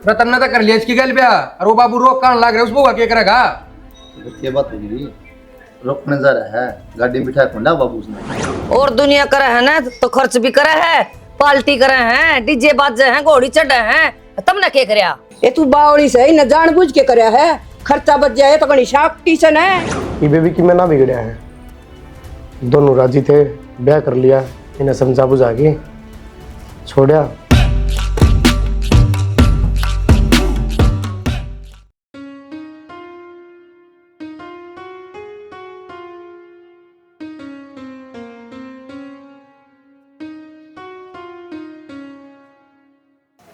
रतन ने तो कर लिया इसकी गल ब्याह और वो बाबू रोक कान लाग रहे उस बुआ के करेगा। ये बात होगी रोकने जा रहा है गाड़ी में बिठा कुंडा बाबू उसने। और दुनिया करे है ना तो खर्च भी करे है, पार्टी करे हैं, डीजे बाजे हैं, घोड़ी चढ़े हैं, तुमने क्या करया? ये तू बावड़ी से ही न जानबूझ के करया है, खर्चा बच जाए तो कहीं शाक टीसन है। ये बेबी की मैं ना बिगड़या है, दोनों राजी थे, ब्याह कर लिया, इन्हें समझा बुझा के छोड़ा।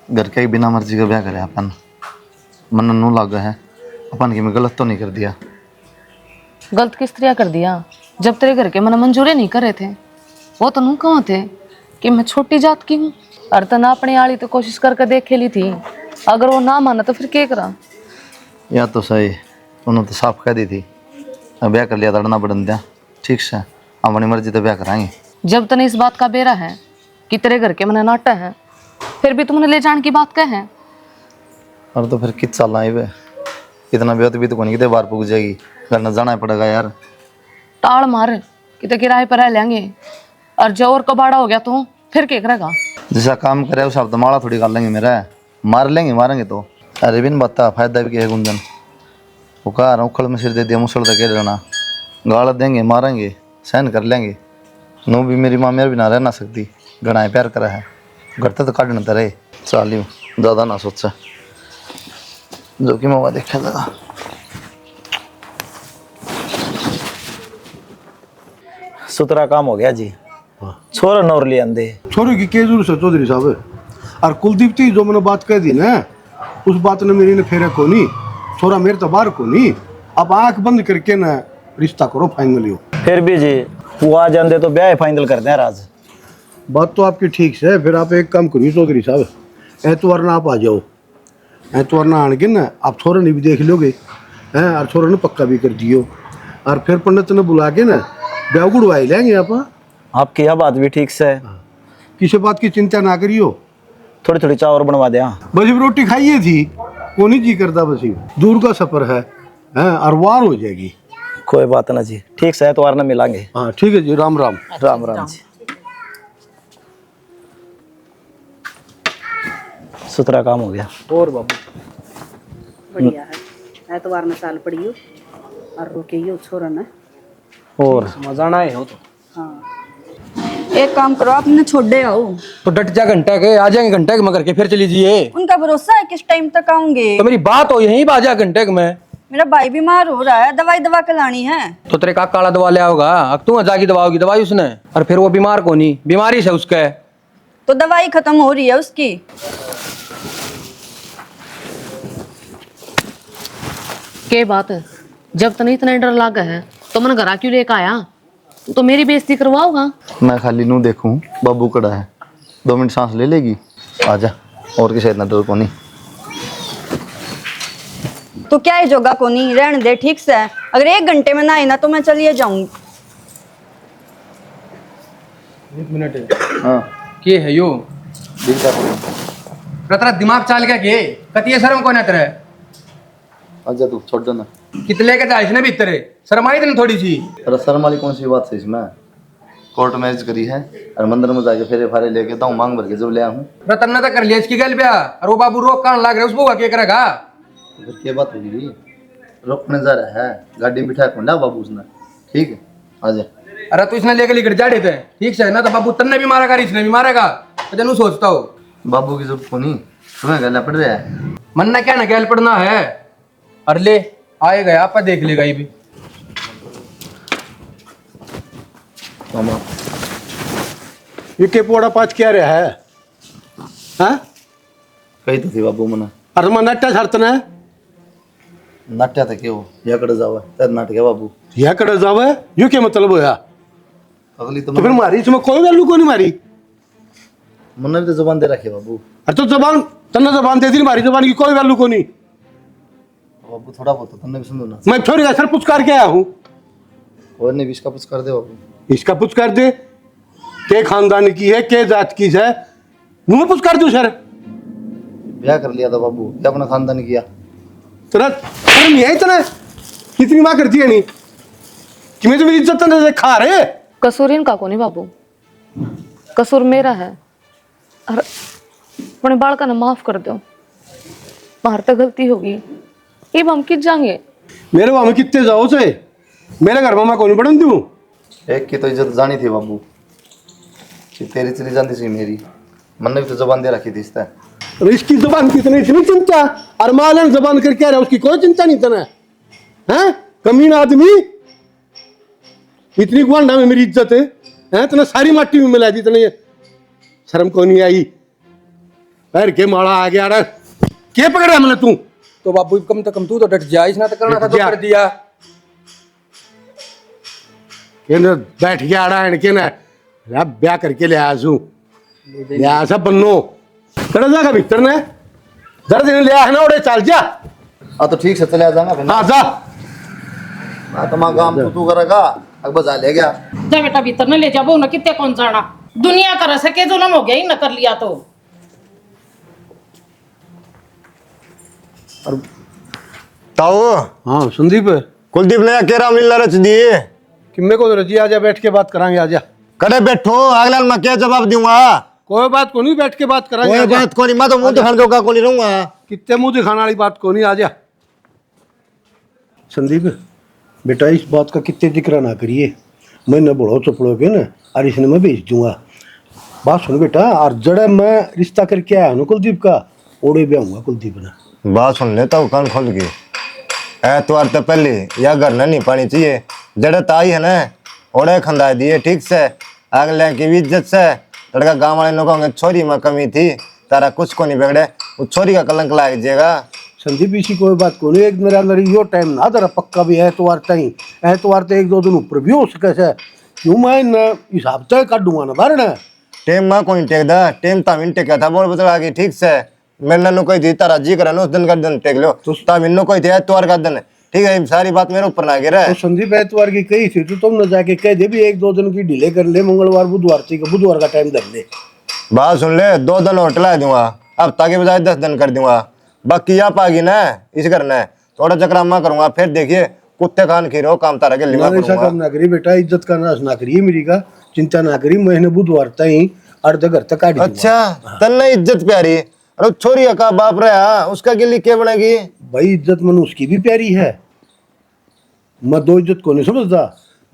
घर के बिना मर्जी का ब्याह करे अपन मन नू लागा है अपन की मैं गलत तो नहीं कर दिया। गलत किस तरह कर दिया जब तेरे घर के मन मंजूरे नहीं कर रहे थे? वो तो नू कहाँ थे कि मैं छोटी जात की हूँ और तना अपनी आली तो कोशिश करके देख ली थी, अगर वो ना माना तो फिर क्या करा? या तो सही उन्होंने तो साफ कह दी थी ब्याह कर लिया तड़ना बढ़न दिया ठीक से अपनी मर्जी तो ब्याह कराएंगे। जब तने इस बात का बेरा है कि तेरे घर के मन नाटा है फिर भी तुमने ले जाने की बात कह है। और तो फिर कित साल आए वे इतना ब्याह तो भी तो कोनी कितने बार पुग जाएगी घर न जाना पड़ेगा यार। टाल मार कितने किराए पर रह लेंगे और जो और कबाड़ा हो गया तो फिर क्या करेगा? जैसा काम करे उस हफ्ते माड़ा थोड़ी कर लेंगे मेरा मार लेंगे मारेंगे तो। अरे बिन बता फायदा भी क्या है गुंजन वो कह रहा उखड़ में सिर दे दिया मुसड़ तक रहना गाल देंगे मारेंगे सहन कर लेंगे। नू भी मेरी माँ मेरे बिना रह ना सकती घना प्यार करा है घर तो काटना तो रहे चालियो ज़्यादा ना सोचा जो कि मवा देखा जरा। सुतरा काम हो गया जी, छोरा नौर ले आंदे। छोरे की क्या जरूरत है चौधरी साहब? और कुलदीप थी जो मैंने बात कह दी ना उस बात ने मेरी ने फेरे को नहीं छोरा मेरे तो बाहर को नहीं। अब आंख बंद करके ना रिश्ता करो फाइनल हो। फिर भी जी वो आ जाते तो ब्याह फाइनल करते हैं राज। बात तो आपकी ठीक है, फिर आप एक काम करिए चौधरी साहब एतवार ना आप आ जाओ, एतवार ना आने ना आप छोरे ने भी देख लोगे हैं और छोरे ने पक्का भी कर दियो और फिर पंडित ने बुला के ना ब्याह गुड़वाई लेंगे आप। आपकी यह बात भी ठीक से है, किसी बात की चिंता ना करियो। थोड़ी थोड़ी चावल बनवा दे। बस रोटी खाइए थी को नहीं जी करता, बस दूर का सफर है और वार हो जाएगी। कोई बात ना जी, ठीक से एतवार ना मिलांगे। हाँ ठीक है जी, राम राम। राम राम जी। सुतरा काम हो गया। और बाबू बढ़िया है, एतवार में साल पड़ियो और रोके यो छोरा ना और मजा ना आए हो तो हाँ। एक काम करो आप इन्हें छोड़ दे आओ। तो डट जा घंटा के आ जाएंगे घंटे के मगर के फिर चली जाइए। उनका भरोसा है किस टाइम तक आऊंगे? तो मेरी बात हो यहीं बाजा घंटे के में। मेरा भाई बीमार हो रहा है, दवाई दवा के लानी है। तो तेरे का काला दवा ले आओगा अब तू जाके दवाओगी दवाई उसने और फिर वो बीमार को नहीं बीमारी से उसका तो दवाई खत्म हो रही है उसकी। के बात है जब तने इतना डर लागा है तो मन घरा क्यों लेकर आया? तो मेरी बेइज्जती करवाओगा? मैं खाली नू देखूं बाबू कड़ा है 2 मिनट सांस ले लेगी आजा और किसी इतना डर को नहीं। तो क्या है जोगा को नहीं रहने दे ठीक से, अगर 1 घंटे में ना आई ना तो मैं चलिए जाऊंगी। 1 मिनट हाँ के है यो तेरा दिमाग चाल गया के कतिये शर्म को ना तेरे आजा तू छोड़ देना कितने के जा इसने भी तेरे शर्म आई तेने थोड़ी सी। अरे शर्म वाली कौन सी बात है इसमें? कोर्ट मैरिज करी है और मंदिर में जाके फेरे फारे लेके दाऊ मांग भर के जब ले आऊँ। रतन ने तो कर लिया इसकी गल ब्याह और वो बाबू रोक कान लाग रहे उस बुआ के करेगा। फिर क्या बात होगी रोकने जा रहा है गाड़ी में बिठा कुंडा बाबू उसने ठीक है आजा। अरे तू इसने लेकर लेकर जा थे ठीक से ना तो बाबू तन्ने भी मारेगा इसने भी मारेगा तो जनू सोचता हो बाबू की जब को नहीं तुम्हें गला पड़ रहा है मन ना क्या ना गैल पड़ना है और ले आएगा आप देख लेगा ये भी। ये के पोड़ा पाँच क्या रहा है हाँ? कही तो थी बाबू मना अरे मैं नट्टा छड़तना है नाट्या था क्यों या कड़े जावा तेरे नाटक है बाबू यह कड़ा जावा है यू क्या मतलब होया? अगली तो फिर मारी इसमें कोई वैल्यू को नहीं मारी। मैंने भी तो जुबान दे रखी है बाबू। अरे तो जबान तन्ने जबान दे दी मारी जबान की कोई वैल्यू को नहीं। बाबू थोड़ा बहुत तो तुमने भी सुनो ना मैं छोरी का सर पुछ करके आया हूँ। और नहीं भी इसका कुछ कर दे बाबू इसका पुछ कर दे के खानदान की है के जात की है मुँह पुछ कर दू सर ब्याह कर लिया था बाबू, ये अपना खानदान किया। तेरा शर्म नहीं है इतना? कितनी माँ करती है नहीं कि मैं तो मेरी इज्जत से खा रहे। कसूर इनका को नहीं बाबू, कसूर मेरा है। और अपने बालका ने माफ कर दो, बाहर तो गलती होगी, ये हम कित जाएंगे। मेरे वहां में कितने जाओ से मेरे घर में मैं कौन बढ़न दूं? एक की तो इज्जत जानी थी बाबू, कि तेरी चली जाती सी मेरी, मन ने भी तो जबान दे रखी थी इससे। और इसकी जुबान की इतनी चिंता, और मालन जबान करके आ रहा है, उसकी कोई चिंता नहीं तना है। कमीना आदमी, इतनी गुआंढा में मेरी इज्जत है तना सारी माटी में मिला दी तना, ये शर्म को नहीं आई। पैर के माड़ा आ गया रे, क्या पकड़ रहा मैंने तू? तो बाबू कम से कम तू तो डट जा, इसने तो करना था तो जा। कर दिया। के न बैठ गया आड़ा है के ना ब्याह करके ले आजू ले आ सब बन्नो करे जागा भीतर ने जरा दिन ले आ ना ओड़े चल जा। हाँ तो ठीक से चले जाना फिर। हाँ जा हाँ तो माँ काम तू करेगा, अब बजा ले गया। जा बेटा भीतर न ले जा, वो न कितने कौन जाना, दुनिया कर सके जुलम हो गया ही न कर लिया तो। ताऊ हाँ संदीप कुलदीप ने केरा मिलना रच दिए कि मेरे को रजी आजा, बैठ के बात करांगे, आजा। करे बैठो, अगला मैं क्या जवाब दूंगा? कोई बात को नहीं, बैठ के बात करांगे, कोई आजा। बात को नहीं, मैं तो मुंह दिखाने जोगा को नहीं रहूंगा। कितने मुंह दिखाने वाली बात को नहीं, आजा। संदीप बेटा इस बात का कितने जिक्र ना करिए, मैं न बढ़ो चपड़ोगे ना, और इसने मैं भेज दूंगा। बात सुन बेटा, और जड़े मैं रिश्ता करके आया हूँ कुलदीप का, ओड़े भी आऊंगा कुलदीप ना। बात सुन लेता हूँ कान खोल के, ऐतवार तो पहले या घर न नहीं पानी चाहिए, जड़त आई है ना ओड़े खंदा दिए ठीक से, अगले की भी इज्जत से। लड़का गाँव वाले लोगों के छोरी में कमी थी, तारा कुछ को नहीं बिगड़े, उस छोरी का कलंक लाग जाएगा। संदीप इसी कोई बात को नहीं, एक मेरा अंदर यो टाइम ना जरा पक्का भी ऐतवार तई, ऐतवार तो एक दो दिन ऊपर भी हो सके से, क्यों मैं न हिसाब तय काटूंगा ना बार ना। टेम में कोई टेक दा, टेम तामिन टेका था बोल बता के ठीक से। मैंने नो कोई दी तारा जी करा उस दिन का दिन टेक लो, तो तामिन नो कोई थे ऐतवार का दिन, ठीक है। सारी बात मेरे ऊपर ना गिरा तो संदीप ऐतवार की कही थी तो तुम न जाके कह दे भी एक दो दिन की डिले कर ले, मंगलवार बुधवार से बुधवार का टाइम धर ले। बात सुन ले, 2 दिन और टला दूंगा, हफ्ता के बजाय 10 दिन कर दूंगा। बाकी आप आ गई ना इस करना है, थोड़ा चक्रामा करूंगा, फिर देखिए कुत्ते खान खीरो काम तारा के लिवा ऐसा काम ना करिए बेटा, इज्जत का नाश ना करिए मेरी का, चिंता ना करिए, महीने बुधवार तई अर्ध घर तक काट। अच्छा तन्ना इज्जत प्यारी, अरे छोरी का बाप रहा उसका के लिए क्या बनेगी? भाई इज्जत मन उसकी भी प्यारी है, मैं दो इज्जत को नहीं समझता,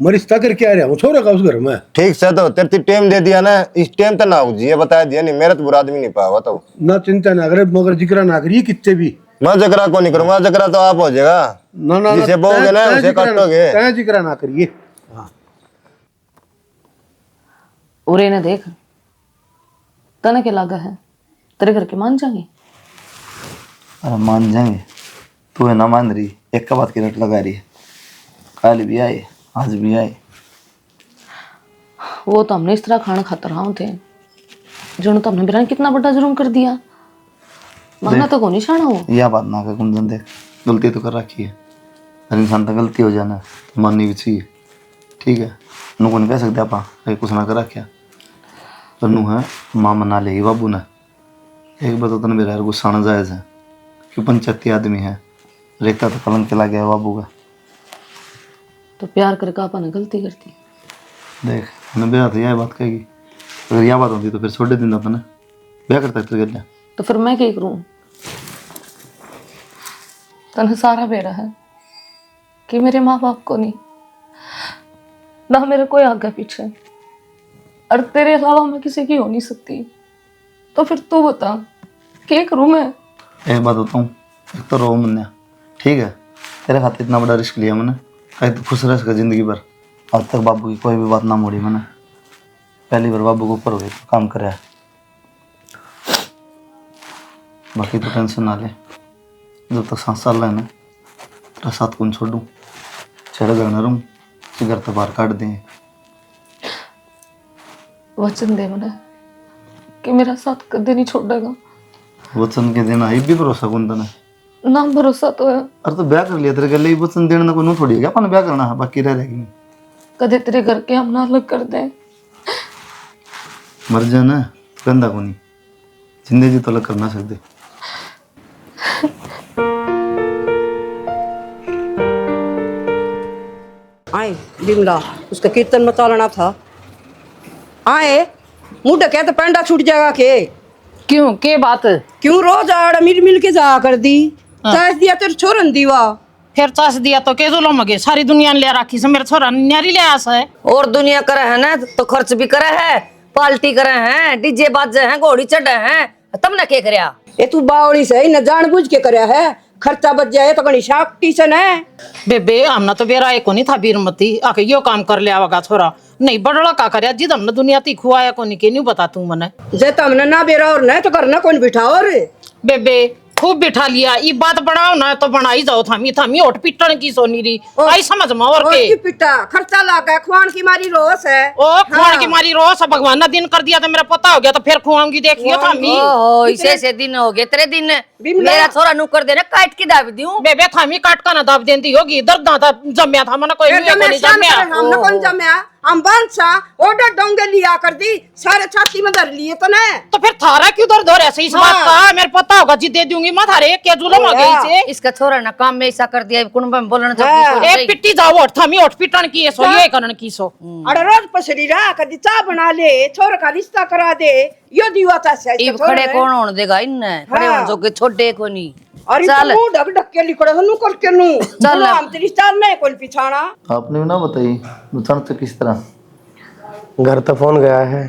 मैं रिश्ता करके आ रहा हूँ छोरा का उस घर में। ठीक से तो तेरे टेम दे दिया ना, इस टेम तो ना हो जी बता दिया नहीं, मेरा तो बुरा आदमी नहीं पावा तो ना चिंता ना करे, मगर जिक्र ना करिए कितने भी। मैं जगरा को नहीं करूंगा, जगरा तो आप हो जाएगा, ना ना जिसे बोलोगे ना उसे काटोगे। तय जिक्र ना करिए। हाँ उरे ने देख, तने के लागा है, तेरे घर के मान जाएंगे। अरे मान जाएंगे, तू है ना मान रही, एक का बात की रट लगा रही है, कल भी आए आज भी आए। वो तो हमने इस तरह खाना खाता रहा थे, जो तो हमने बिरान कितना बड़ा जुर्म कर दिया, मांगना तो कौन छाना हो। यह बात ना कर कुंदन, देख गलती तो कर रखी है, हर इंसान तो गलती हो जाना तो माननी भी चाहिए, ठीक है। नु को नहीं कह सकते आप कुछ ना कर रखा, पर नू है माँ मना लेगी बाबू ने। एक बात तो तने मेरा गुस्सा आना जायज है कि पंचायती आदमी है, रेखता तो कलंक चला गया बाबू का। तो प्यार करके आपने गलती करती। देख मैंने ब्याह तो यह बात कहेगी, अगर यह बात होती तो फिर छोड़े दिन अपने ब्याह करता तेरे गले। तो फिर मैं क्या करूं? तने सारा बेरा है कि मेरे माँ बाप को नहीं, ना मेरे कोई आगे पीछे, और तेरे अलावा मैं किसी की हो नहीं सकती। तो फिर तू बता क्या करूं मैं? एक बात बताऊँ, एक तो रो मन्या, ठीक है, तेरे खातिर इतना बड़ा रिस्क लिया मैंने, कहीं तो खुश रह सका जिंदगी भर। आज तक बाबू की कोई भी बात ना मोड़ी मैंने, पहली बार बाबू के ऊपर हो गई तो काम कर रहा है। बाकी तो टेंशन ना ले, जब तक 7 साल है ना तेरा साथ कौन छोड़ूं, छेड़ा घर न रहूं कि घर तो बाहर काट दें। वचन दे मुझे कि मेरा साथ कदे नहीं छोड़ेगा। वचन के देना ये भी भरोसा कौन देना, ना भरोसा तो है। अरे तो ब्याह कर लिया तेरे गले, वचन देने ना कोई नू थोड़ी है क्या, अपन ब्याह करना है बाकी रह रहेगी। कदे तेरे घर के हम ना अलग कर दें। मर जाना तो गंदा को नहीं, जिंदगी तो अलग करना सकते। आए बिमला उसका कीर्तन मचालना था। आए मुंह ढके तो पेंडा छूट जाएगा के। क्यों के बात? क्यों रोज आड़ मिल मिल के जा कर दी चास दिया तेरे छोरन दीवा। फिर चास दिया तो के दो मगे सारी दुनिया ने ले रखी से मेरे छोरा न्यारी ले आसा है। और दुनिया करे है ना तो खर्च भी करे है, पार्टी करे हैं, डीजे बाजे हैं, घोड़ी चढ़े हैं, तुमने क्या करया? ये तू बावली से न जानबूझ के करया है, खर्चा बच जाए तो गणी शाक टीसन है। बेबे हमने तो बेरा को नहीं था बीरमती आके यो काम कर लिया होगा छोरा नहीं बड़ला का करया जिद हमने दुनिया ती खुआया को नहीं के नहीं बता तू मने जे तमने ना बेरा और न तो करना कौन बिठाओ रे। बेबे खूब बिठा लिया ये बात बढ़ाओ ना तो बनाई जाओ थामी ओट पिटन की सोनी री आई समझ में और के पिटा खर्चा लागा खुआन की मारी रोस है। ओ खुआन की मारी रोस भगवान ने दिन कर दिया तो मेरा पता हो गया तो फिर खुआऊंगी देखियो थामी। ओहो इसे दिन हो गए तेरे दिन मेरा छोरा नुकर देना काट के दाब दूं। बेबे थामी काट का ना दाब देती होगी दर्द ना जम्या था मने कोई नहीं जम्या हमने कौन जम्या हम बांसा ओडा डोंगे लिया कर दी सारे छाती में धर लिए तो ने तो फिर थारा क्यों दर्द हो रहा है इस बात का मेरे पता होगा जी दे दूंगी मैं थारे क्या जुलम हो गई से इसका छोरा ना काम में ऐसा कर दिया कुनबा में बोलना जब एक पिट्टी जाओ और थामी ओठ पिटन की सो ये करन की सो अरे रोज पसरी रहा कदी चाह बना ले छोर का रिश्ता करा दे यो दीवाता से ई खड़े कौन होने देगा इनने खड़े होने जो के छोड़े को नहीं। अरे तो मुंह ढक ढक के लिखड़ा नु करके नु चल हम तेरी स्टार नहीं कोई पिछाना। आपने भी ना बताई नुकसान तो किस तरह? घर तो फोन गया है,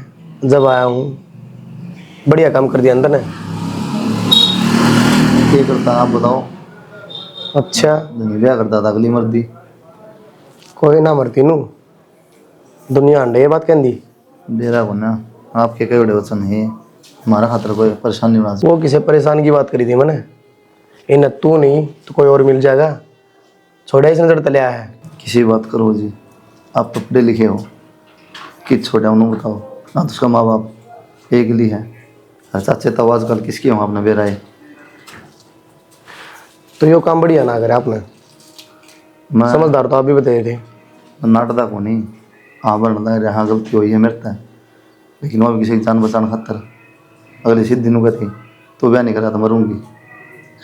जब आया हूँ बढ़िया काम कर दिया अंदर ने। क्या करता आप बताओ? अच्छा नहीं ब्याह करता था अगली मर्दी कोई ना मरती नू दुनिया अंडे ये बात कहती बेरा को ना आपके कई बड़े वचन है हमारा खातर कोई परेशानी ना। वो किसे परेशान की बात करी थी मैंने इन तू नहीं तो कोई और मिल जाएगा छोड़ा इसने जड़ तले आया है। किसी बात करो जी आप तो पढ़े लिखे हो कि छोड़ा उन्होंने बताओ ना तो उसका माँ बाप एक ही है चाचे तो आजकल किसकी हो आपने बेरा है तो यो काम बढ़िया ना करे आपने मैं समझदार तो आप भी बताए थे। नाटदा को नहीं हाँ बनता है हाँ गलती हुई है मेरे तय लेकिन वो किसी की जान बचाने खातर अगले सीध दिनों का थी तो ब्याह नहीं करा था मरूंगी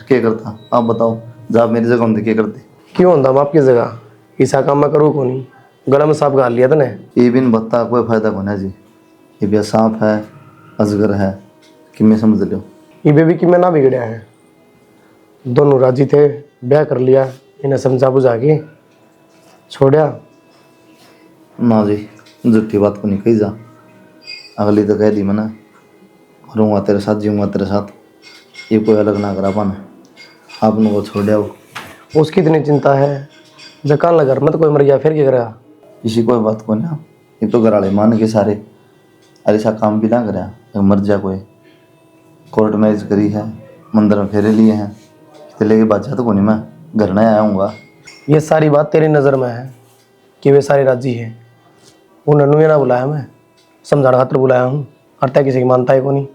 क्या करता आप बताओ जब मेरी जगह होते क्या करते? क्यों होता हम आपकी जगह ऐसा काम मैं करूँ को नहीं गला में सांप गाल लिया था ने। ये बिन बत्ता कोई फायदा को ना जी ये भी सांप है अजगर है कि मैं समझ लो ये बेबी की मैं ना बिगड़या है दोनों राजी थे ब्याह कर लिया इन्हें समझा बुझा के छोड़ा ना जी झूठी बात को नहीं कही जा अगली तो कह दी मैंने रहूँगा तेरे साथ जीऊँगा तेरे साथ ये कोई अलग ना करा पाना आपने को छोड़ दिया उसकी इतनी चिंता है जकान लगा मत कोई मर गया फिर क्या करेगा? किसी कोई बात को ना ये तो घराड़े मान के सारे अरे सा काम भी ना करा मर जा कोई कोर्ट मैरिज करी है मंदिर में फेरे लिए हैं तो लेके बात तो को नहीं मैं घर नहीं आया हूँगा। ये सारी बात तेरी नज़र में है कि वे सारे राजी है वो नन्नू ना बुलाया मैं समझाने खातर बुलाया हूँ हरता किसी की मानता है को नहीं।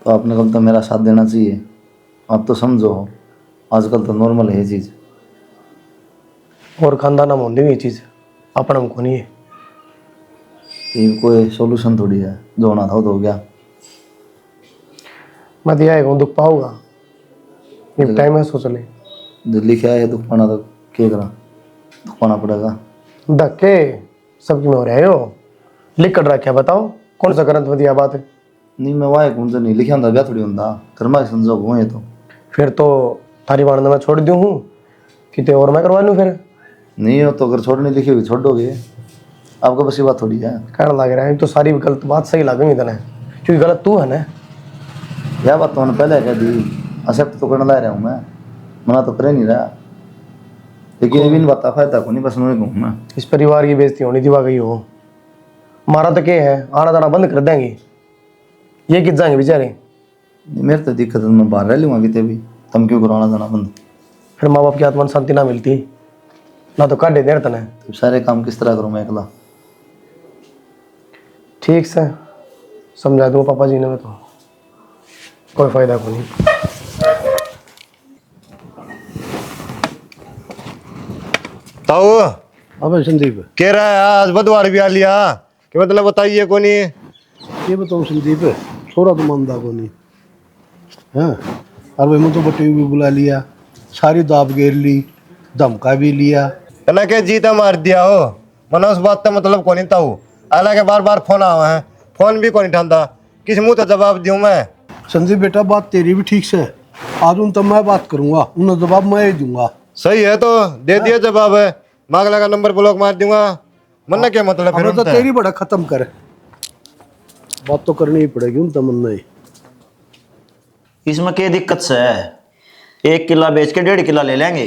तो आपने कल तो मेरा साथ देना चाहिए आप तो समझो हो आजकल तो नॉर्मल है ये चीज़ और खानदान हम होंगे ये चीज़ अपन हमको नहीं है ये कोई सोल्यूशन थोड़ी है जो होना था वो तो हो गया। मैं दिया है दुख पाऊंगा ये टाइम है सोच ले दिल्ली क्या है दुख पाना तो क्या करा दुख पाना पड़ेगा धक्के सबकी में हो रहे हो लिख कर रखा बताओ कौन सा ग्रंथ में दिया बात है? नहीं मैं वाह कौन सा नहीं लिखा होता ब्याह थोड़ी होता कर्मा संजोग हुए तो फिर तो थारी वाणंद में छोड़ दूँ हूँ कितने और मैं करवा लूँ फिर नहीं हो तो अगर छोड़ने लिखी होगी छोड़ दोगे आपको बस ये बात थोड़ी है कहना लग रहा है तो सारी गलत बात सही लगेगी तने क्योंकि गलत तू है ना यह बात तो मैंने पहले कह दी एक्सेप्ट तो करने ला रहा हूँ मैं मना तो करे नहीं रहा लेकिन ये भी नहीं बता फायदा को नहीं बस मैं कहूँ मैं इस परिवार की बेइज्जती होनी दिवा गई हो मारा तो क्या है आना जाना बंद कर देंगे ये कित जाएंगे बेचारे मेरे तो दिक्कत है मैं बाहर रह लूँगा कितने भी तुम क्यों करो आना जाना बंद फिर माँ बाप की आत्मा शांति ना मिलती ना तो काटे देर तने तो सारे काम किस तरह करूँ मैं अकेला? ठीक से समझा दूँ पापा जी ने मैं तो कोई फायदा को नहीं। ताऊ अब संदीप कह रहा है आज बुधवार भी आ लिया कि मतलब बताइए कोनी ये बताओ संदीप छोरा तो मानदा को नहीं हाँ और वही तो बटी भी बुला लिया, सारी दाब घेर ली, धमका भी लिया। ना के जीता मार दिया हो, मना उस बात का मतलब कौन था हूँ। हालांकि बार बार फोन आवा है, फोन भी कौन उठाता, किस मुंह तो जवाब दूं मैं। संदीप बेटा बात तेरी भी ठीक से, आज उन तब मैं बात करूंगा, उन्हें जवाब मैं ही दूंगा। सही है तो दे दिया जवाब है, मांगला का नंबर ब्लॉक मार दूंगा। मन क्या मतलब फिर तो तेरी बड़ा खत्म कर, बात तो करनी ही पड़ेगी उन तमन्ना ही। इसमें क्या दिक्कत से है? 1 किला बेच के 1.5 किला ले लेंगे।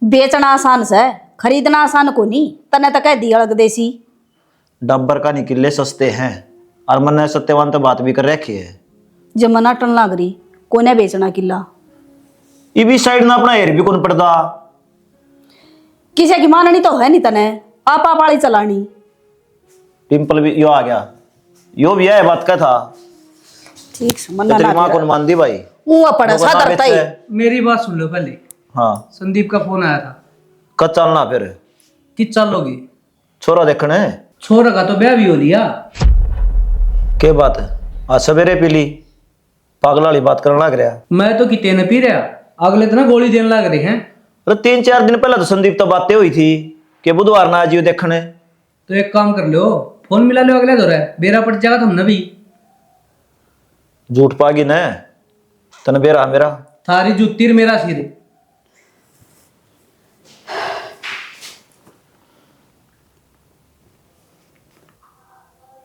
बेचना आसान से, खरीदना आसान को नहीं। तने तो कह दी अलग देसी। डब्बर का निकले सस्ते हैं, और मैंने सत्यवान तो बात भी कर रखी है। जब मना टन लाग रही, कोने बेचना किला। ये भी साइड ना अपना हेर भी कौन पड़ता। किसी की माननी तो है नहीं तने, आप वाली चलानी। टिम्पल भी यो आ गया, यो भी है बात का था। ठीक से मना तेरी ना माँ कौन मान दी भाई? वो पड़ा सादर तई। मेरी बात सुन लो पहले। हाँ संदीप का फोन आया था। कब चलना फिर? कि चलोगी? छोरा देखने। छोरा का तो ब्याह भी हो लिया। क्या बात है, आज सवेरे पी ली? पागल वाली बात करने लग रहा। मैं तो कितने न पी रहा, अगले दिन गोली देने लग रहे हैं। अरे 3-4 दिन पहले तो संदीप तो बातें हुई थी कि बुधवार ना आजियो देखने। तो एक काम कर लो, फोन मिला लो अगले दो बेरा पड़ जाएगा तुमने भी। झूठ पागी न तन बेरा मेरा थारी जुत्ती मेरा सिर।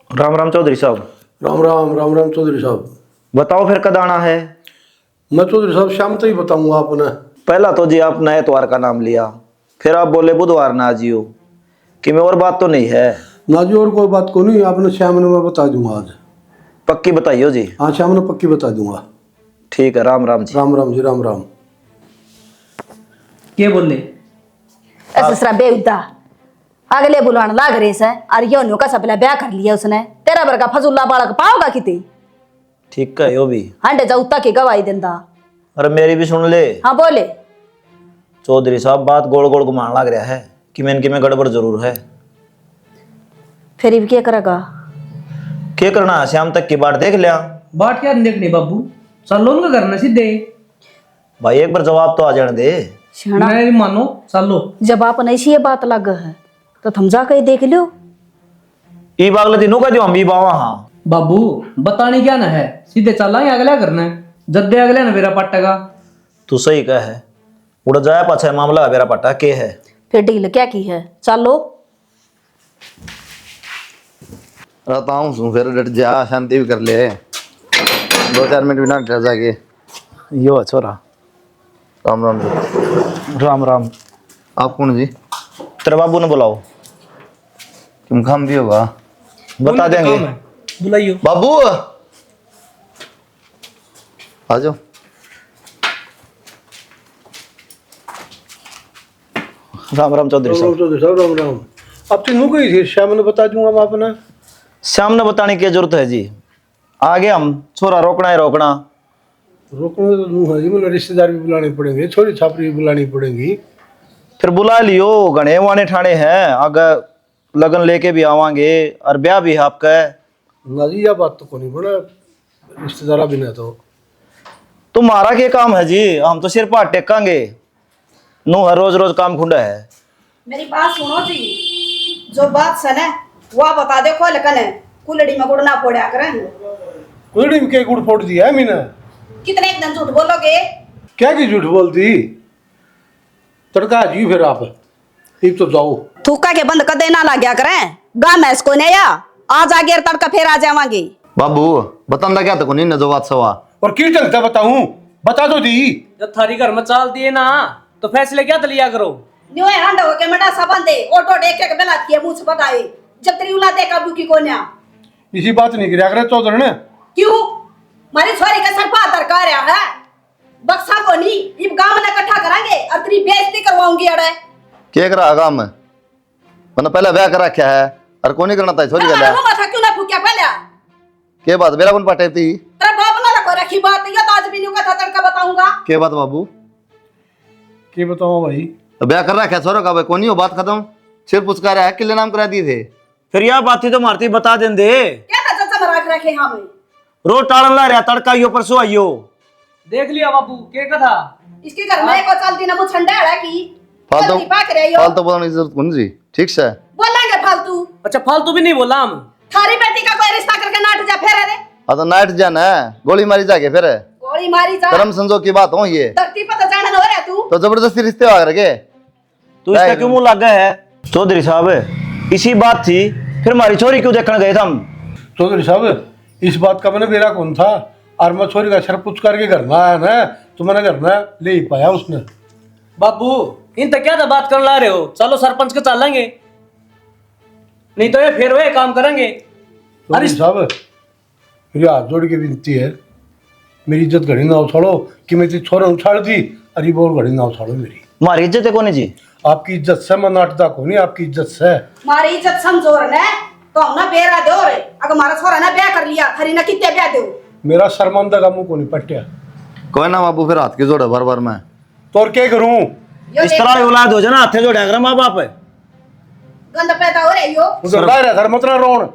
राम राम चौधरी साहब। राम राम राम राम चौधरी साहब। बताओ फिर कद आना है? मैं चौधरी साहब शाम तक ही बताऊंगा आपने। पहला तो जी आप नए एतवार का नाम लिया, फिर आप बोले बुधवार ना आजियो, कि मैं और बात तो नहीं है ना जी? और कोई बात को नहीं, आपने शाम में मैं बता दूंगा आज। पक्की बताइयो जी। हाँ शाम में पक्की बता दूंगा। ठीक है, राम राम जी। राम राम जी, राम राम। क्या बोले? ऐसा बेउदा अगले बुलाने लाग रहे से, और योनियों का सबला ब्याह कर लिया उसने। तेरा बरका फजुल्ला बालक पाओगा किते? ठीक है यो भी। हांडे जाऊता की गवाही देंदा। अरे मेरी भी सुन ले। हाँ बोले। चौधरी साहब बात गोल गोल घुमान लग रहा है कि मैं इनकी में गड़बड़ जरूर है। फिर भी क्या करेगा? क्या करना है, शाम तक की बात देख लिया। बाट क्या देखनी बाबू, चलो उनका करना सीधे। भाई एक बार जवाब तो आ जाने दे। मैं मानो चलो। जब आप नहीं ये बात लग है तो थम जा कहीं देख लो। ई बागले दिनों का जो हम भी बावा। हाँ बाबू बताने क्या ना है, सीधे चल अगला करना है। जद्दे अगले ना मेरा पट्टेगा। तू सही कह है, उड़ जाए पाछा मामला मेरा पट्टा के है। फिर डील क्या की है? चलो रहता हूँ फिर डट जा, शांति भी कर ले 2-4 मिनट बिना डर जाके। यो छोरा। राम राम जी। राम राम। आप कौन जी? तेरे बाबू ने बुलाओ। तुम काम भी होगा, बता देंगे। बुलाइयो बाबू आ जाओ। राम राम चौधरी साहब। चौधरी साहब राम राम। अब तीनों को ही शाम में बता दूंगा मैं अपना। शाम ने बताने की जरूरत है जी, आगे हम छोरा रोकना है रोकना। रोकना तो दूंगा जी, मतलब रिश्तेदार भी बुलाने पड़ेंगे, छोरी छापरी भी बुलानी पड़ेगी। फिर बुला लियो, घने वाने ठाणे हैं, अगर लगन लेके भी आवांगे और ब्याह भी है आपका। ना जी यह बात तो को नहीं बना, रिश्तेदार भी ना तो तुम्हारा क्या काम है जी, हम तो सिर पर टेकांगे। नू हर रोज रोज काम खुंडा है। मेरी बात सुनो जी, जो बात सने वो बता दे खोल कने कुलड़ी में गुड़ ना फोड़ा करें। कुलड़ी में क्या गुड़ फोड़ दिया है मीना? कितने एकदम झूठ बोलोगे? क्या की झूठ बोलती? तड़का जी फिर आप ठीक तो जाओ। थूका के बंद कदे ना लाग्या करें, गा मैं इसको ने या आज आगे तड़का फिर आ जावांगे। बाबू बताना क्या तो नहीं न जो बात सवा। और की चलता बताऊं, बता दो दी। जब थारी घर में चाल दिए ना तो फैसले क्या लिया करो। न्यू हंड हो के मटा सबंदे ऑटो देख के बेला के मुंह से बताए जब तेरी औलाद देखा बुकी कोन्या। इसी बात नहीं गिरा करे चौधरी ने। क्यों? मारी छोरी का सर पर दरकार है बक्सा को नहीं, इब गांव में इकट्ठा करांगे और तेरी बेइज्जती करवाऊंगी। अरे क्या करा काम में, मैंने पहले ब्याह करा क्या है और कौन नहीं करना था छोरी का ब्याह। माथा क्यों ना फूकिया पहले? क्या बात मेरा कौन पाटे थी? तेरा बाप ना रखो रखी बात, ये तो आज भी न्यू का था तड़का बताऊंगा। क्या बात बाबू? क्या बताऊं भाई? तो ब्याह कर रहा क्या छोरा का भाई, कौन ही हो बात खत्म। सिर पुचका रहा है, किले नाम करा दिए थे। फिर यह बात थी तो मारती बता देंगे। क्या था चाचा में रख रखे हमें रोज टाड़न ला रहा तड़का यो परसों आइयो। देख लिया बाबू के कथा इसके घर में को चलती ना वो ठंडा है की फालतू चलती पाक रही हो फालतू बोलने की जरूरत कौन जी ठीक से बोलेंगे फालतू। अच्छा फालतू भी नहीं बोला हम। थारी बेटी का कोई रिश्ता करके नाट जा फिर रे हाँ तो नाइट जाना है गोली मारी जाके फिर गोली मारी जा कर्म संजोग की बात हो ये धरती पर तो जाना न हो रहा तू तो जबरदस्ती रिश्ते आ करके तू इसका क्यों मुंह लग गया है चौधरी साहब? इसी बात थी फिर हमारी छोरी क्यों देखने गए थे हम? चौधरी साहब इस बात का मैंने मेरा कौन था और मैं छोरी का सर पूछ करके घर में आया ना तो मैंने घर में ले ही पाया उसने। बाबू इन तक क्या था बात कर ला रहे हो? चलो सरपंच के चलेंगे नहीं तो ये फिर वे काम करेंगे। चौधरी साहब मेरी हाथ जोड़ के विनती है मेरी इज्जत घड़ी ना उछाड़ो कि मैं तेरी छोरा उछाड़ दी अरे बोल घड़ी ना उछाड़ो मेरी। हमारी इज्जत है कौन जी? आपकी इज्जत से मैं नाटदा को नहीं आपकी इज्जत से मारी इज्जत समझो ने तो हम ना बेरा दो रे अगर हमारा छोरा ना ब्याह कर लिया थारी ना कितने ब्याह दो मेरा शर्मांदा का मुंह को नहीं पट्टिया। कोई ना बाबू फिर हाथ की जोड़ बार बार मैं तो और क्या करूं इस तरह औलाद हो जाए ना हाथे जोड़े अगर माँ बाप है गंद पैदा हो रही हो उधर बाहर है घर मत ना रोन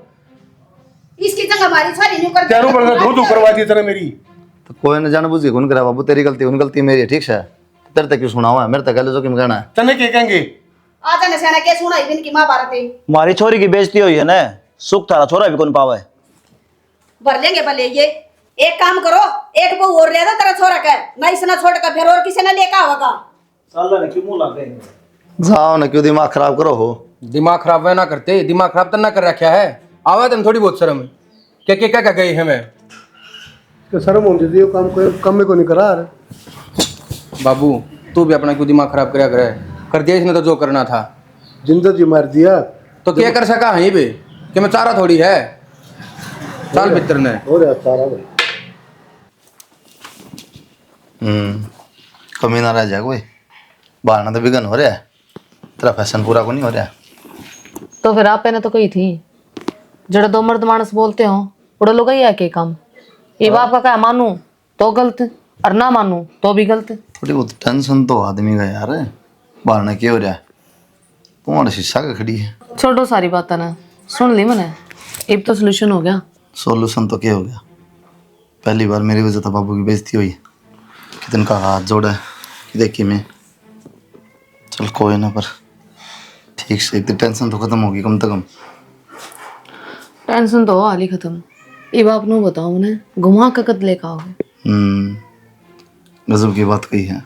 इसकी जगह हमारी छोरी न्यू कर चारों पर धू धू करवा दी तेरे मेरी। तो कोई न जान बुझी कौन करा बाबू तेरी गलती उन गलती मेरी है ठीक है तेरे तक क्यों सुना हुआ है मेरे तक जो किम कहना है तने क्या कहेंगे आज ने सेना के सुना इबन की मां भारत है हमारी छोरी की बेइज्जती हुई है ना सुख थारा छोरा भी कौन पावा है। भर लेंगे भले ये एक काम करो एक बहू और ले दो तेरा छोरा का ना इसना छोड़ कर फिर और किसी ने लेका होगा साला ने क्यों मुंह लग गए जाओ न क्यों दिमाग खराब करो हो दिमाग खराब वह ना करते दिमाग खराब तो ना कर रखा है आवा तुम थोड़ी बहुत शर्म क्या क्या क्या गई हमें तो शर्म होती थी काम कोई कम में को नहीं करा रहा। बाबू तू भी अपना क्यों दिमाग खराब कराया करे कर दिया इसने तो जो करना था जिंदगी मार दिया तो क्या कर सका यहीं पे कि मैं चारा थोड़ी है साल मित्र ने हो रहा सारा भाई कमी ना रह जाए कोई बाहर तो बिगन हो रहा है तेरा फैशन पूरा को नहीं हो रहा है। तो फिर आप पहले तो कही थी जड़ा दो मर्द मानस बोलते हो उड़ा लोग ही है के काम ये बाप का क्या मानू तो गलत और ना मानू तो भी गलत। थोड़ी बहुत टेंशन तो आदमी का यार बाहर ने क्या हो रहा है तुम्हारे शीशा का खड़ी है छोड़ो सारी बात ना सुन ली मैंने अब तो सोल्यूशन हो गया। सोल्यूशन तो क्या हो गया पहली बार मेरी वजह से बाबू की बेइज्जती हुई कितन का हाथ जोड़ा है कि देखिए मैं चल कोई ना पर ठीक से एक टेंशन तो खत्म होगी कम से कम। टेंशन तो हाल ही खत्म अब आप नो बताओ उन्हें घुमा के कद लेकर आओगे। गजब की बात कही है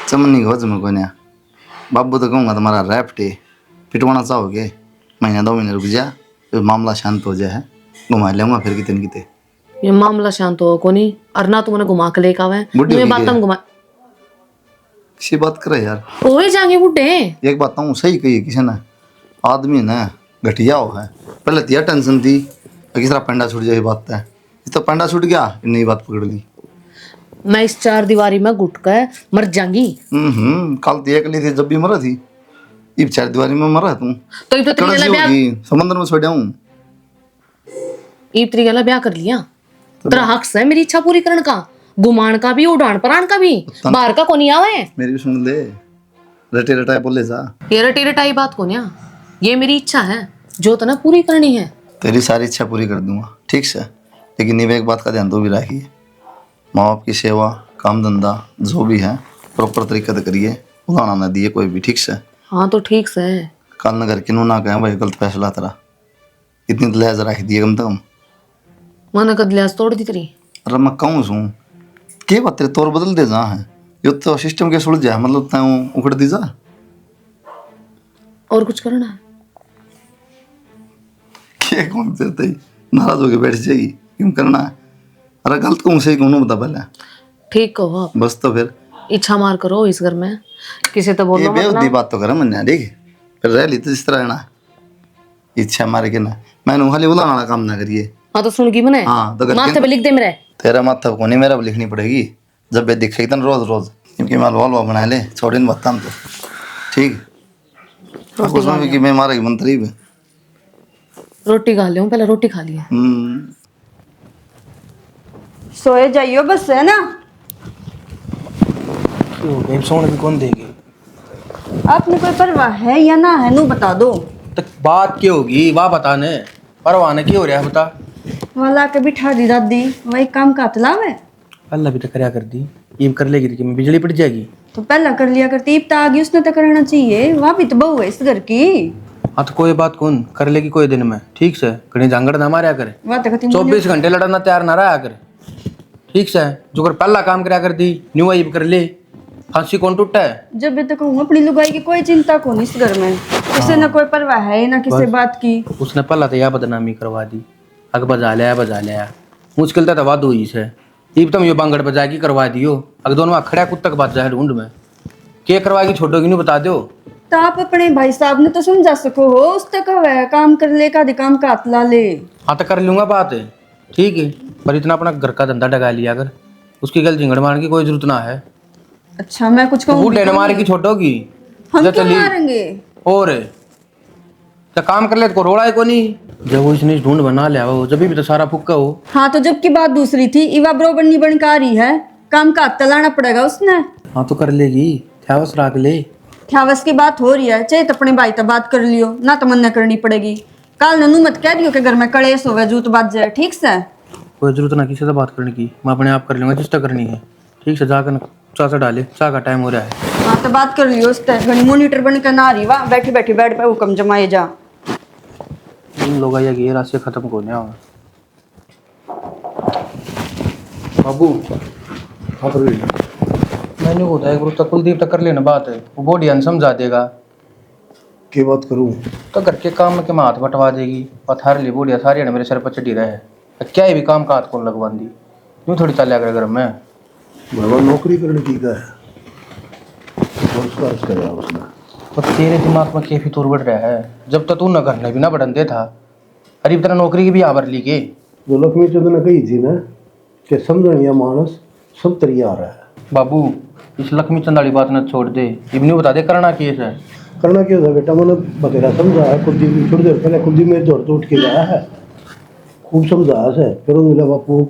चमन्नी को में कोई नहीं बाबू तो कहूँगा तुम्हारा रैप्ट पिटवाना चाहोगे महीना 2 महीने रुक जा फिर मामला शांत हो जाए घुमा लेंगा फिर कितने कितने ये मामला शांत हो को नहीं और ना तुमने घुमा के लेकर आवे बुढ़ी मैं होगी बात क्या? तुम घुमा किसी बात करे यार ओए जाएंगे बुड्ढे एक बात कहूँ सही कही है किसी ने आदमी ना घटिया हो है पहले तिया टेंशन थी किस तरह पंडा छूट जाए बात है इस तो पंडा छूट गया नई बात पकड़ ली। मैं इस 4 दीवारी में घुट कर मर जाऊंगी। कल तो एक ली थी जब भी मरा थी इब 4 दीवारी में मरा तू तो इब तो कड़सी त्रिगला ब्याह होगी समंदर में छोड़ जाऊं इब त्रिगला ब्याह कर लिया तेरा हक है मेरी इच्छा पूरी करने का गुमान का भी उड़ान परान का भी बाहर का कोनी आवे मेरी भी सुन ले रटे रटाए बोले जा ये रटी रटाई बात को ना ये मेरी इच्छा है जो तो ना पूरी करनी है तेरी सारी इच्छा पूरी कर दूंगा ठीक से लेकिन ये एक बात का ध्यान तो भी रखिए माँ बाप की सेवा काम धंधा जो भी है प्रॉपर तरीके से करिए उदाहरण ना दिए कोई भी ठीक से। हाँ तो ठीक से कल न घर किनू ना कहें भाई गलत फैसला तेरा इतनी तो लिहाज रख दिए कम से कम मैंने कद लिहाज तोड़ दी तेरी अरे मैं कहूँ सू के बात तेरे तौर बदल दे जा है यो तो सिस्टम के सुलझ जाए मतलब तय उखड़ दी जा और कुछ करना है क्या कौन से नाराज होके बैठ जाएगी क्यों करना है अरे गलत कहूँ सही कहूँ बता पहले ठीक कहो आप बस तो फिर इच्छा मार करो इस घर में किसी तो ये बोलो मत बेहूदी ना बात तो करा मैंने ठीक है फिर रह ली तो इस तरह है ना इच्छा मारे के ना मैंने खाली बुलाना काम ना करिए। हाँ तो सुन की मैंने हाँ तो माथे पे लिख दे मेरे तेरा माथा को नहीं मेरा भी लिखनी पड़ेगी जब वे दिखेगी तो रोज रोज क्योंकि मैं हलवा बना ले छोड़ इन बता तो ठीक आपको समझ कि मैं मारेगी मंत्री भी रोटी खा लियो पहले रोटी खा लिया सोए जाइयो बस है ना सोने भी कौन देगी आपने कोई परवाह है या ना है नू बता दो तो बात क्या होगी वाह बताने परवाह ने क्या हो रहा है बता वहाँ ला के बिठा दी दादी वही काम का तलाव है पहला भी तो करया कर दी, ये कर लेगी कि बिजली पड़ जाएगी। तो पहला कर लिया करती, इब तो आगे उसने तो करना चाहिए, वहाँ भी तो बहू है इस घर की। हाँ तो कोई बात कौन कर लेगी कोई दिन में, ठीक से कहीं झांगड़ ना मारा करे, वहाँ तो कहती 24 घंटे लड़ना तैयार ना रहा करे, ठीक से। जो कर पहला काम करया कर दी न्यू आई कर ले, फांसी कौन टूटा है। जब भी तक हूँ अपनी लुगाई की कोई चिंता को नहीं इस घर में, किसी ना कोई परवाह है ना किसी बात की। उसने पहला तो यह बदनामी करवा दी, अग बजा लिया मुश्किल तो वाद हुई से, इब तुम ये बांगड़ बजा की करवा दियो, अगर दोनों अखड़ा कुत्ता के बात जाए ढूंढ में के करवाएगी छोटो की नहीं बता दो। तो आप अपने भाई साहब ने तो समझा सको हो, उस तक है काम कर ले का काम का हाथ ला ले। हाँ तो कर लूंगा बात है, ठीक है, पर इतना अपना घर का धंधा डगा लिया अगर उसकी गल झिंगड़ मारने की कोई जरूरत ना है। अच्छा मैं कुछ कहूँ बूढ़े ने मारे की छोटो की हम क्यों मारेंगे। और तो काम कर ले तो रोड़ा है को नहीं, जब वो इसने ढूंढ बना लिया वो जब भी तो सारा फुक्का हो। हाँ तो जब की बात दूसरी थी, इवा बरोबर नहीं बन का रही है, काम का हाथ लाना पड़ेगा उसने। हाँ तो कर लेगी, ख्यावस राख ले। ख्यावस की बात हो रही है, चाहे तो अपने भाई तो बात कर लियो ना, तो मन करनी पड़ेगी। काल ननू मत कह दियो कि घर में कलेश होवे जूत बात जाए, ठीक से। कोई जरूरत ना किसी से बात करने की, मैं अपने आप कर लूंगा जिसका करनी है, ठीक से। जाकर चाचा से डाले, चाय का टाइम हो रहा है। हाँ तो बात कर लियो उससे, घनी मॉनिटर बन कर ना रही वाह, बैठी बैठी बेड पे हुक्म जमाए जा। इन लोग ये रास्ते खत्म को नहीं होगा। बाबू हाँ प्रवीण, मैंने होता है तक कुलदीप तक कर लेना बात है, वो बोडियन समझा देगा। क्या बात करूँ? तो घर के काम के में हाथ बटवा देगी और थारे लिए बोडिया सारी ने मेरे सर पर चढ़ी रहे, क्या ही भी काम का हाथ कौन लगवा दी, यूँ थोड़ी चल कर घर में। बाबा नौकरी करने की का है, उसने तो तेरे दिमाग में कैफी तोड़ बढ़ रहा है, जब तक तू न करने भी ना बढ़न दे था, अरे तरह नौकरी की भी आवर ली के। जो लक्ष्मी चंद ने कही थी ना कि समझनिया मानस सब तैयार है। बाबू इस लक्ष्मी चंद वाली बात न छोड़ दे, इबनी बता दे करना केस है। करना क्या था बेटा, मैंने बतेरा समझा है, कुलदीप थोड़ी देर पहले कुलदीप मेरे दौड़ तो उठ के गया है, खूब समझाया से। फिर बोला बापू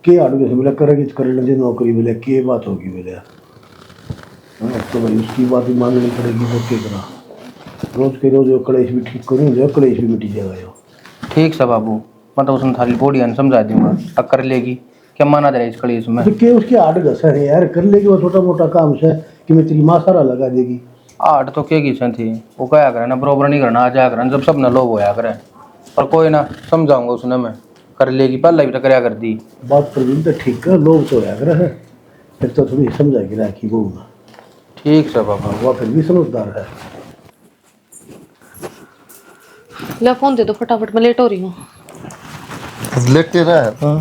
के आड़ू से बोला करेगी कर लेंगे नौकरी, बोले के बात होगी, बोले तो भाई उसकी बात भी माननी पड़ेगी। वो क्या करा, रोज के रोज कलेश भी ठीक करूँ, जो कलेश भी मिटी जाएगा। यो ठीक से बाबू, मैं तो उसने थारी बोडिया समझा दूंगा, अब कर लेगी, क्या माना दे रहा इस कलेश में। तो के उसकी आड़ घसा है यार, कर लेगी वो छोटा मोटा काम से कि मैं तेरी माँ सारा लगा देगी। आठ तो क्या घिसन थी, वो क्या करे ना बरोबर नहीं करना, आ जाया करे जब सब न लोग होया करे, पर कोई ना समझाऊंगा उसने, मैं कर लेगी, पहला भी तो करया कर दी बात प्रवीण तो ठीक है, लोग तो होया करे है, फिर तो थोड़ी समझाएगी राखी बहू ना। ठीक से बाबा, वह फिर भी समझदार है। ले फोन दे दो फटाफट, मैं लेट हो रही हूँ। लेटे रहे तो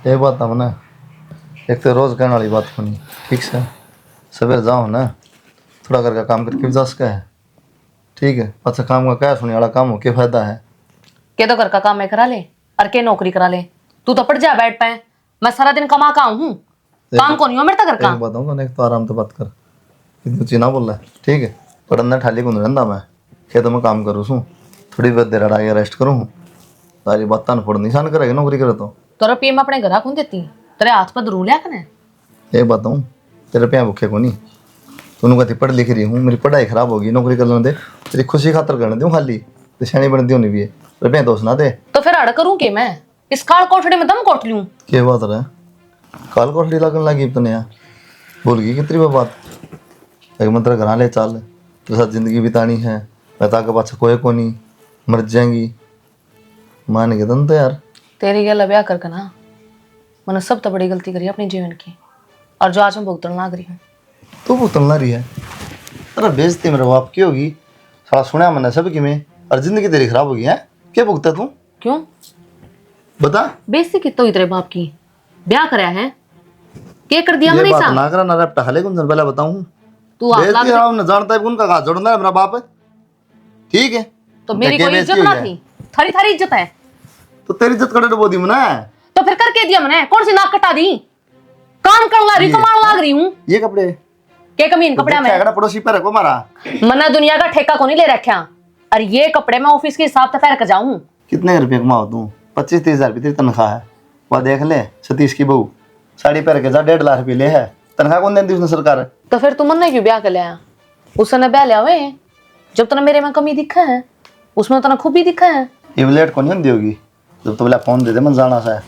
ये बात ना मना, एक तो रोज कहने वाली बात होनी, ठीक से सवेरे जाओ ना, थोड़ा घर का काम करके भी जा सका है, ठीक है। अच्छा काम का क्या सुनने वाला काम हो, क्या फायदा है। के तो घर का काम मैं करा ले और के नौकरी करा ले, तू तो पड़ जा बैठ पे, मैं सारा दिन कमा का हूँ, काम को नहीं हो मेरे तक घर का। एक बताऊँ एक तो आराम से बात कर, इतनी ऊँची ना बोल रहा है, ठीक है। पढ़ना ठाली को रहना, मैं खेतों में काम करूँ सूँ, थोड़ी बहुत देर आगे रेस्ट करूँ, सारी बात तान फोड़ निशान करेगी नौकरी करे तो। तो रुपये मैं अपने घर कौन देती, तेरे हाथ पर रू लिया कने। एक बताऊँ तेरे पे भूखे को नहीं, तूने कहती पढ़ लिख रही हूँ, मेरी पढ़ाई खराब होगी, नौकरी कर दे, तेरी खुशी खातर करने दूँ खाली, निशानी बनती होनी भी है, रुपये दोस्त ना दे। तो फिर अड़ करूँ के मैं, इस काल कोठड़ी में दम कोट लूँ। क्या बात रहा, काल कोठड़ी लगन लगी तने यार, भूल गई कितनी बात। एक मंत्र घर ले चाल, तो साथ जिंदगी बितानी है, बता के पाछा कोई को नहीं, मर जाएंगी, मान के दन तो यार। तेरी गल ब्याह करके ना मैंने सब तो बड़ी गलती करी अपने जीवन की, और जो आज मैं भुगतन ना करी हूँ। तू भुगतन ना रही है, अरे बेइज्जती मेरे बाप की होगी, साला सुना मैंने सब कि मैं, और जिंदगी तेरी खराब होगी है, क्या भुगता तू, क्यों बता। बेइज्जती की तो तेरे बाप की, ब्याह कराया है, क्या कर दिया मैंने बात ना करा ना रपटा हले कुछ दिन पहले बताऊं, तू बेइज्जती हम न जानता है उनका हाथ जोड़ना है मेरा बाप है, ठीक है। तो मेरी कोई इज्जत ना थी, थारी थारी इज्जत है, तो तेरी इज्जत करे बोदी मना, तो फिर करके दिया मैंने, कौन सी नाक कटा दी, काम कर ला रही, कमाने लाग रही हूँ। ये कपड़े के कमीन कपड़ा में अगर पड़ोसी पर रखो मारा, मना दुनिया का ठेका को नहीं ले रखा, और ये कपड़े मैं ऑफिस के हिसाब से फेर कर जाऊं। कितने रुपये कमाओ तू, 25-30 हज़ार रुपये तेरी तनख्वाह है, वह देख ले सतीश की बहू साड़ी पहन के जा 1.5 लाख रुपये ले है, तनख्वाह कौन देती उसने सरकार। तो फिर तुम ने क्यों ब्याह कर लिया, उसने ब्याह लिया हुए, जब तूने मेरे में कमी दिखा है उसमें तना खूबी दिखा है। ये लेट कौन नहीं होगी, जब तो बोला फोन दे दे मन जाना सा,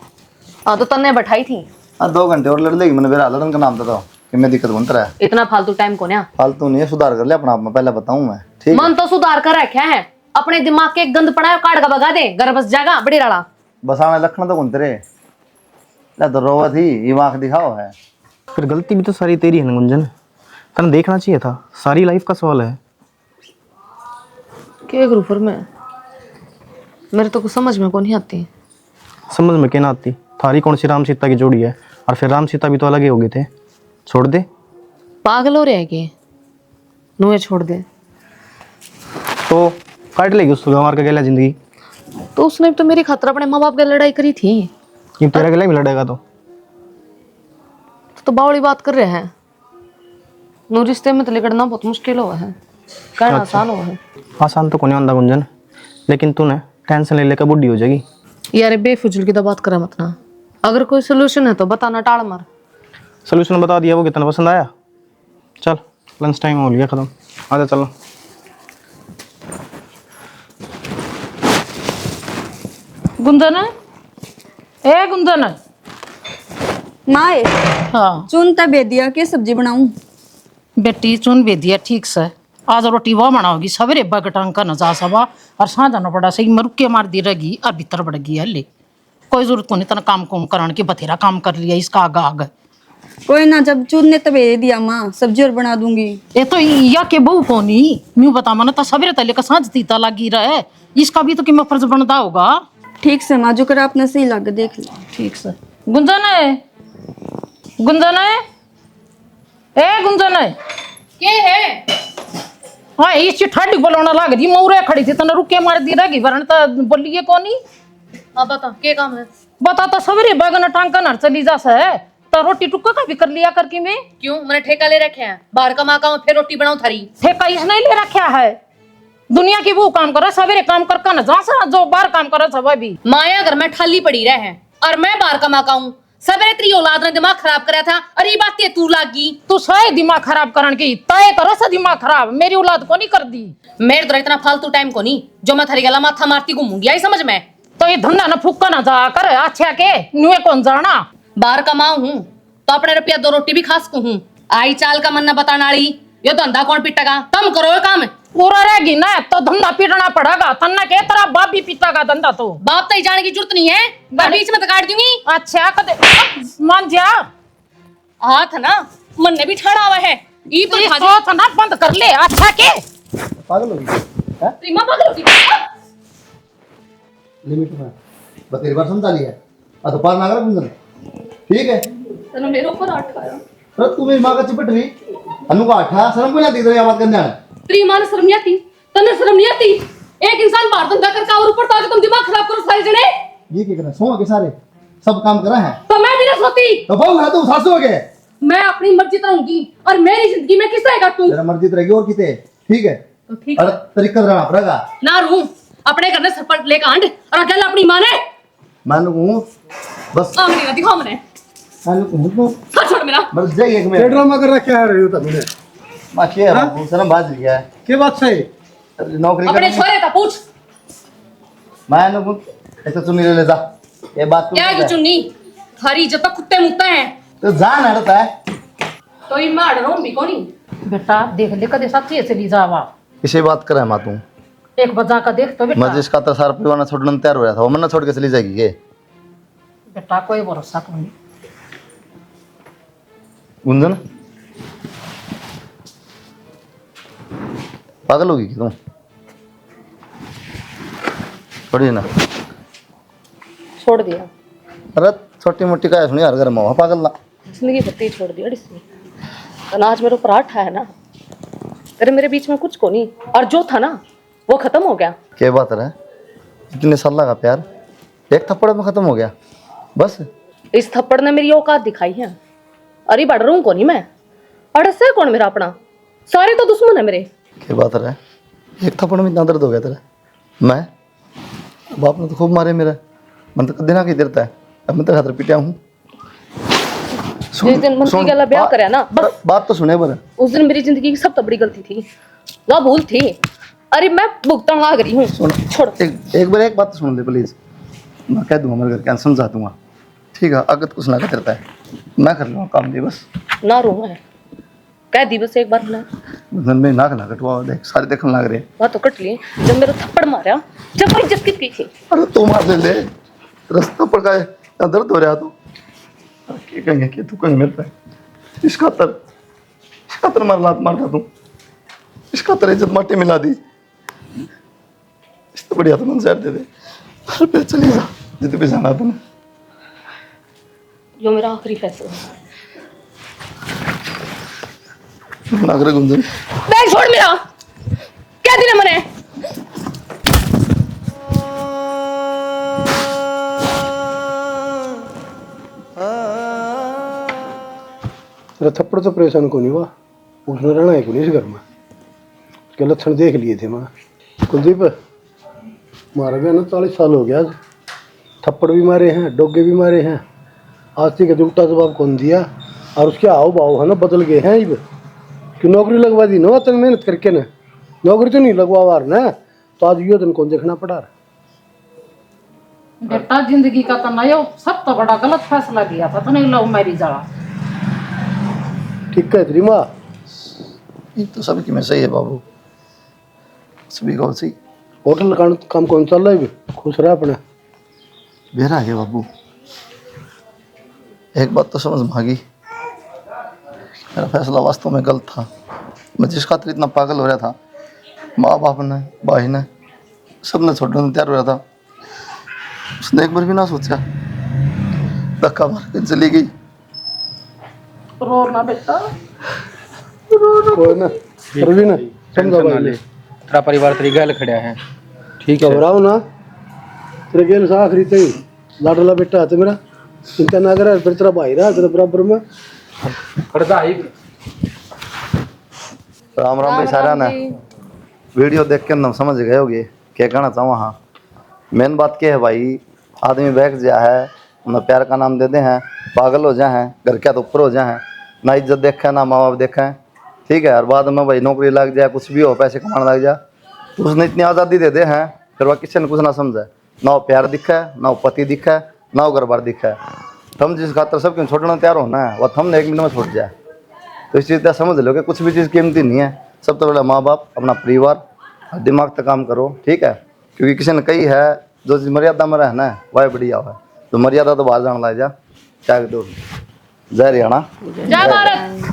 हाँ तो तन्ने बैठाई थी। हाँ 2 घंटे और लड़ लेगी मैंने मेरा हालत उनका नाम बताओ कि मैं दिक्कत बनता है। इतना फालतू टाइम को ना फालतू नहीं है, सुधार कर ले अपना आप में, पहले बताऊं मैं। ठीक मन तो सुधार कर रखे है, अपने दिमाग के गंद पड़ा है काट का भगा दे, घर बस जागा बड़ी राड़ा। बस आने लखन तो गुनते रे ला तो रोवा थी ये आँख दिखाओ है। फिर गलती भी तो सारी तेरी है ना गुंजन, तने देखना चाहिए था, सारी लाइफ का सवाल है। क्या करूँ फिर मैं, मेरे तो कुछ समझ में को नहीं आती। समझ में क्या ना आती, थारी कौन सी राम सीता की जोड़ी है, और फिर राम सीता भी तो अलग ही हो गए थे। छोड़ दे। पागल हो रहे हैं नुए छोड़ दे तो काट लेगी उसको हमार का गला जिंदगी। तो उसने तो मेरी खातिर अपने माँ बाप की लड़ाई करी थी। ये तेरा गला भी लड़ेगा तो बावड़ी बात कर रहे हैं। नो रिश्ते में तो लेकर बहुत मुश्किल हुआ है, कहना आसान हुआ है। आसान तो कोई नहीं होता गुंजन, लेकिन तूने टेंशन ले लेकर बुढ़ी हो जाएगी। यार बेफिजुल की तो बात करे मत ना, अगर कोई सोल्यूशन है तो बताना, टाल मार। सोल्यूशन बता दिया, वो कितना पसंद आया। चल लंच टाइम हो गया खत्म, आजा चलो। गुंजन ए गुंजन। माए हाँ चुन तब दिया के सब्जी बनाऊं। बेटी चुन भेदिया ठीक से, आज रोटी वो बनाओगी सवेरे बगटांग का नजा सवा और साँझ जाना पड़ा सही मरुके मार दी रहेगी और भीतर बढ़ गई है ले। कोई जरूरत को नहीं तना काम कुम कराने की, बथेरा काम कर लिया इसका आगा आग। कोई ना, जब चुन ने तब दिया माँ सब्जी और बना दूंगी। ये तो या के बहू को नहीं म्यू बता मन तो सवेरे तले का साँझ तीता लगी रहे, इसका भी तो कि मैं फर्ज बनता होगा। ठीक से माँ, जो कर आपने सही लग देख लिया। ठीक से गुंजन है, गुंजन है, ए गुंजन है क्या है? हाँ इस ठंडी बोलना लग रही, मोरे खड़ी थी तना रुके मार दी रहेगी वरन तो बोलिए कौन ही। हाँ बता क्या काम है? बता तो सवेरे बैगन टांग कर चली जा से तो रोटी टुक्का का भी कर लिया करके मैं। क्यों, मैंने ठेका ले रखे हैं, बाहर कमा का फिर रोटी बनाऊं थारी। ठेका इसने ले रखा है, दुनिया की वो काम करे सवेरे काम कर ना जा सा, जो बाहर काम करे सब भी माया घर में ठाली पड़ी रहे हैं और मैं बाहर कमा काऊं। सवेरे तेरी औलाद ने दिमाग खराब करा था और ये बात तू लागी। तू सही दिमाग खराब करन की तय करो सा दिमाग खराब, मेरी औलाद को नहीं कर दी। मेरे तो इतना फालतू टाइम को नहीं जो मैं थारी गला माथा मारती घूमूंगी, आई समझ में। तो ये धंधा ना फुक्का ना जा कर अच्छा के नुए कौन जाना। बाहर कमाऊं हूं तो अपने रुपया 2 रोटी भी खा सकूं हूं। आई चाल का मन न बताना वाली, ये धंधा कौन पिटेगा, तुम करो ये काम। पूरा रहेगी ना तो धंधा पीटना पड़ेगा, तन्ना के तेरा बाप भी पीता का धंधा। तो बाप तक जाने की जरूरत नहीं है, मैं बीच में तो काट दूंगी। अच्छा कदे मान जा हाथ ना मन ने भी ठाड़ा हुआ है, ई तो खा जा। तो ना बंद कर ले अच्छा के। पागल होगी हैं? तेरी मां पागल होगी। लिमिट में बतेरी बार समझा लिया आ तो पार ना कर गुंजन। ठीक है तने मेरे ऊपर अटकाया। अरे तू मेरी माँ का चिपट रही अनु का आठा शर्म को ना दी तेरी बात करने आने। तेरी मां ने शर्म नहीं आती, तने शर्म नहीं आती। एक इंसान बाहर धंधा करके और ऊपर ताकि तुम दिमाग खराब करो सारे जने। ये क्या करना सो के सारे सब काम करा है तो मैं भी ना सोती, तो बहू है तू सासू हो गए। मैं अपनी मर्जी रहूंगी और मेरी जिंदगी में किस तरह काटूं। तेरा मर्जी रहेगी और किते। ठीक है तो ठीक अरे तरीका रहना पड़ेगा ना रू अपने घर में सरपंच लेकर आंड और अकेला अपनी मां ने मैं कहूँ बस आंगली ना दिखाओ मैंने। मैं कहूँ तो हाथ छोड़ मेरा। बस जाइए एक क्या मिनट ड्रामा कर रखा है रही हो तभी ने? बाकी है बाबू शर्म बाज लिया है क्या बात सही? नौकरी अपने कर छोरे का पूछ मैं कहूँ ऐसा सुनी ले जा ये बात क्या है चुन्नी थारी जब तक कुत्ते मुत्ते हैं तो जान हटता है तो ये मार रहा हूं भी कोनी। बेटा देख ले कदे सच्ची से ली जावा, किसी बात करे माँ तू एक बजा का देख तो बेटा। मैं जिसका तो सारा परिवार छोड़ने में तैयार हो रहा था वो मन छोड़ के चली जाएगी ये बेटा कोई भरोसा को नहीं। गुंजन पागल होगी तुम छोड़िए ना। छोड़ दिया, अरे छोटी मोटी का सुनी हर घर में पागल ना जिंदगी भत्ती छोड़ दी अड़िसी। अनाज मेरे ऊपर आठा है ना, तेरे मेरे बीच में कुछ को नहीं और जो था ना वो खत्म हो गया। क्या बात है इतने साल का प्यार एक थप्पड़ में खत्म हो गया बस। इस थप्पड़ ने मेरी औकात दिखाई है। अरे बढ़ रहा हूँ को नहीं मैं, अड़स है कौन मेरा अपना, सारे तो दुश्मन है मेरे। क्या बात है एक थप्पड़ में इतना दर्द हो गया तेरा। मैं बाप ने तो खूब मारे मेरा मन तो कदे ना कहीं देता है अब मैं तेरे हाथ पिटिया हूँ। जिस दिन मंत्री के ब्याह करे ना बस बात तो सुने पर उस दिन मेरी जिंदगी की सबसे बड़ी गलती थी, वह भूल थी। अरे मैं भुगतान लाग रही हूँ, छोड़। एक बार एक बात तो सुन ले प्लीज। मैं कह दूंगा मेरे घर क्या समझा दूंगा ठीक है, अगर कुछ ना करता है मैं कर लूँगा काम दी बस। ना रो है कह दी बस एक बार ना गुंजन में नाक ना कटवा, देख सारे देखने लग रहे। बात तो कट लिए जब मेरा थप्पड़ मारा जब कोई इज्जत की थी। अरे तू मार ले रास्ता पर का है, दर्द हो रहा तो क्या कहेंगे कि तू कहीं मिलता है इस खातर मारता तू, इस खातर इज्जत माटी मिला दी। इस तो बढ़िया तो मन से दे दे, अरे फिर चली जा जितने भी जाना तुमने। जो मेरा आखिरी फैसला है। नागरे गुंजन बैग छोड़ मेरा, क्या दिन है मने। तेरा थप्पड़ तो परेशान को नहीं हुआ, उसने रहना है को नहीं इस घर में। उसके लक्षण देख लिए थे मैं। कुलदीप मारा गया ना 40 साल हो गया, आज थप्पड़ भी मारे हैं, डोगे भी मारे हैं, आज तक उल्टा जवाब कौन दिया। और उसके आओ भाव है ना बदल गए हैं। इब कि नौकरी लगवा दी ना तन मेहनत करके ना, नौकरी तो नहीं लगवा ना, तो आज यो दिन कौन देखना पड़ा। बेटा जिंदगी का तो नया सब तो बड़ा गलत फैसला लिया था, तो नहीं लव मैरिज वाला। ठीक है तेरी माँ, ये तो सबकी में सही है बाबू, सभी को सही। होटल का काम कौन चल रहा है, खुश रहा अपने। बेरा है बाबू, एक बात तो समझ में आ गई, मेरा फैसला वास्तव में गलत था। मैं जिस खातिर इतना पागल हो रहा था, माँ बाप ने, भाई ने, सबने छोड़ने को तैयार हो रहा था, उसने एक बार भी ना सोचा, धक्का मार के चली गई। रो ना बेटा, कोई ना रवि ना समझा भाई ने, तेरा परिवार तेरी गैल खड़ा है, ठीक है। घबराओ ना, तेरे गेल से आखिरी तई लाडला बेटा है मेरा, चिंता ना कर। फिर तेरा भाई रहा तेरे बराबर में। राम राम भाई सारा ना, वीडियो देख के ना समझ गए होगे क्या कहना चाहूँ। हाँ मेन बात क्या है भाई, आदमी बैठ जा है, उन्हें प्यार का नाम दे दे हैं, पागल हो जाए हैं, घर क्या तो ऊपर हो जाए हैं, ना इज्जत देखें ना माँ बाप देखें, ठीक है। और बाद में भाई नौकरी लग जाए, कुछ भी हो, पैसे कमाने लग जाए, तो उसने इतनी आज़ादी दे दे हैं, फिर वह किसी ने कुछ ना समझे, ना वो प्यार दिखे, ना वो पति दिखे, ना वो घर बार दिखे। हम जिस खातर सबके छोड़ना तैयार होना है, वह हमने 1 मिनट में छोड़ जाए। तो इस चीज़ का समझ लो कि कुछ भी चीज़ कीमती नहीं है। सबसे पहले माँ बाप, अपना परिवार, दिमाग तक काम करो, ठीक है। क्योंकि किसी ने कही है जो मर्यादा में रहना है वह बढ़िया है, तो मर्यादा तो बाहर जाना लग जा, क्या दो। जय हरियाणा, जय भारत।